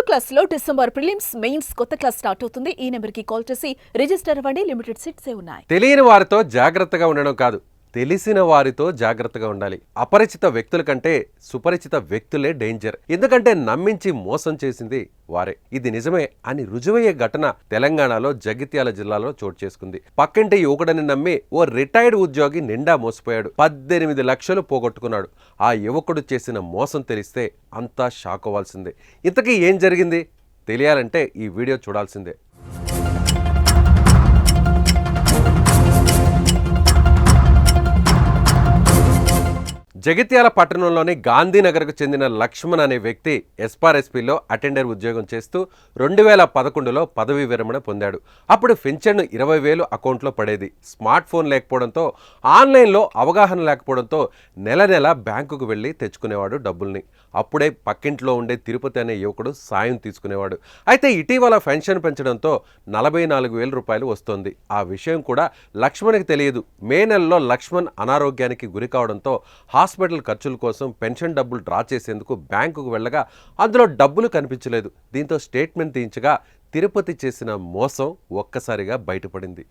Class లో December prelims mains కొత్త class start అవుతుంది. ఈ నెంబర్ కి కాల్ చేసి రిజిస్టర్ అవ్వండి. లిమిటెడ్ సీట్సే ఉన్నాయి. తెలియని వారితో జాగ్రత్తగా ఉండడం కాదు, తెలిసిన వారితో జాగ్రత్తగా ఉండాలి. అపరిచిత వ్యక్తుల కంటే సుపరిచిత వ్యక్తులే డేంజర్. ఎందుకంటే నమ్మించి మోసం చేసింది వారే. ఇది నిజమే అని రుజువయ్యే ఘటన తెలంగాణలో జగిత్యాల జిల్లాలో చోటు చేసుకుంది. పక్కింటి యువకుడని నమ్మి ఓ రిటైర్డ్ ఉద్యోగి నిండా మోసపోయాడు. 18 లక్షలు పోగొట్టుకున్నాడు. ఆ యువకుడు చేసిన మోసం తెలిస్తే అంతా షాక్ అవ్వాల్సిందే. ఇంతకీ ఏం జరిగింది తెలియాలంటే ఈ వీడియో చూడాల్సిందే. జగిత్యాల పట్టణంలోని గాంధీనగర్కు చెందిన లక్ష్మణ్ అనే వ్యక్తి ఎస్పార్ఎస్పీలో అటెండర్ ఉద్యోగం చేస్తూ 2011లో పదవీ విరమణ పొందాడు. అప్పుడు పింఛన్ను 20,000 అకౌంట్లో పడేది. స్మార్ట్ ఫోన్ లేకపోవడంతో, ఆన్లైన్లో అవగాహన లేకపోవడంతో నెల బ్యాంకుకు వెళ్ళి తెచ్చుకునేవాడు డబ్బుల్ని. అప్పుడే పక్కింట్లో ఉండే తిరుపతి అనే యువకుడు సాయం తీసుకునేవాడు. అయితే ఇటీవల పెన్షన్ పెంచడంతో 44,000 రూపాయలు వస్తోంది. ఆ విషయం కూడా లక్ష్మణ్కి తెలియదు. మే నెలలో లక్ష్మణ్ అనారోగ్యానికి గురి కావడంతో హాస్పిటల్ ఖర్చుల కోసం పెన్షన్ డబ్బులు డ్రా చేసేందుకు బ్యాంకుకు వెళ్ళగా అందులో డబ్బులు కనిపించలేదు. దీంతో స్టేట్మెంట్ తీయించగా తిరుపతి చేసిన మోసం ఒక్కసారిగా బయటపడింది.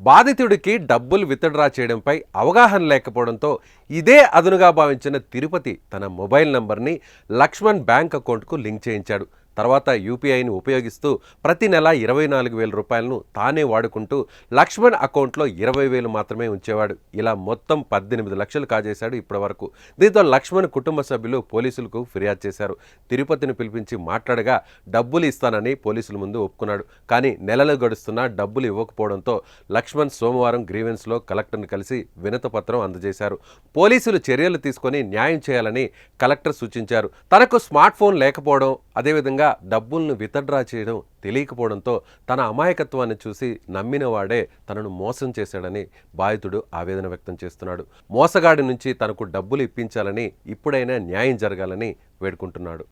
బాధితుడికి డబ్బులు విత్డ్రా చేయడంపై అవగాహన లేకపోవడంతో ఇదే అదునుగా భావించిన తిరుపతి తన మొబైల్ నంబర్ని లక్ష్మణ్ బ్యాంక్ అకౌంట్కు లింక్ చేయించాడు. తర్వాత యూపీఐని ఉపయోగిస్తూ ప్రతి నెల 24,000 రూపాయలను తానే వాడుకుంటూ లక్ష్మణ్ అకౌంట్లో 20,000 మాత్రమే ఉంచేవాడు. ఇలా మొత్తం 18 లక్షలు కాజేశాడు ఇప్పటి వరకు. దీంతో లక్ష్మణ్ కుటుంబ సభ్యులు పోలీసులకు ఫిర్యాదు చేశారు. తిరుపతిని పిలిపించి మాట్లాడగా డబ్బులు ఇస్తానని పోలీసుల ముందు ఒప్పుకున్నాడు. కానీ నెలలు గడుస్తున్నా డబ్బులు ఇవ్వకపోవడంతో లక్ష్మణ్ సోమవారం గ్రీవెన్స్లో కలెక్టర్ని కలిసి వినతిపత్రం అందజేశారు. పోలీసులు చర్యలు తీసుకొని న్యాయం చేయాలని కలెక్టర్ సూచించారు. తనకు స్మార్ట్ ఫోన్ లేకపోవడం, అదేవిధంగా డబ్బులను విత్డ్రా చేయడం తెలియకపోవడంతో తన అమాయకత్వాన్ని చూసి నమ్మిన వాడే తనను మోసం చేశాడని బాధితుడు ఆవేదన వ్యక్తం చేస్తున్నాడు. మోసగాడి నుంచి తనకు డబ్బులు ఇప్పించాలని, ఇప్పుడైనా న్యాయం జరగాలని వేడుకుంటున్నాడు.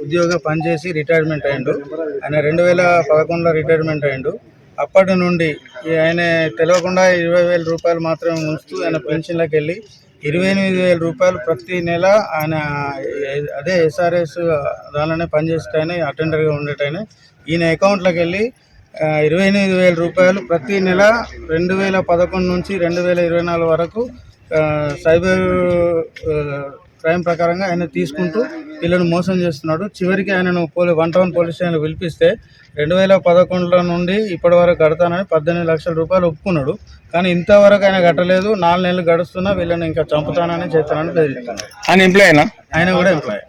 ఉద్యోగ పనిచేసి రిటైర్మెంట్ అయ్యిండు. ఆయన 2011లో రిటైర్మెంట్ అయ్యిండు. అప్పటి నుండి ఆయన తెలియకుండా 20,000 రూపాయలు మాత్రమే ఉంచుతూ ఆయన పెన్షన్లకు వెళ్ళి 28,000 రూపాయలు ప్రతి నెల ఆయన అదే ఎస్ఆర్ఎస్ దానిలోనే పనిచేసేటైనా అటెండర్గా ఉండేటైనా ఈయన అకౌంట్లోకి వెళ్ళి 28,000 రూపాయలు ప్రతి నెల 2011 నుంచి 2024 వరకు సైబర్ క్రైమ్ ప్రకారంగా ఆయన తీసుకుంటూ వీళ్ళను మోసం చేస్తున్నాడు. చివరికి ఆయనను 1 టౌన్ పోలీస్ స్టేషన్లో పిలిపిస్తే 2011 నుండి ఇప్పటి వరకు కడతానని 18 లక్షల రూపాయలు ఒప్పుకున్నాడు. కానీ ఇంతవరకు ఆయన కట్టలేదు. 4 నెలలు గడుస్తున్నా వీళ్ళని ఇంకా చంపుతానని చేస్తానని బెదిరిస్తున్నాడు. ఆయన కూడా ఎంప్లాయ్.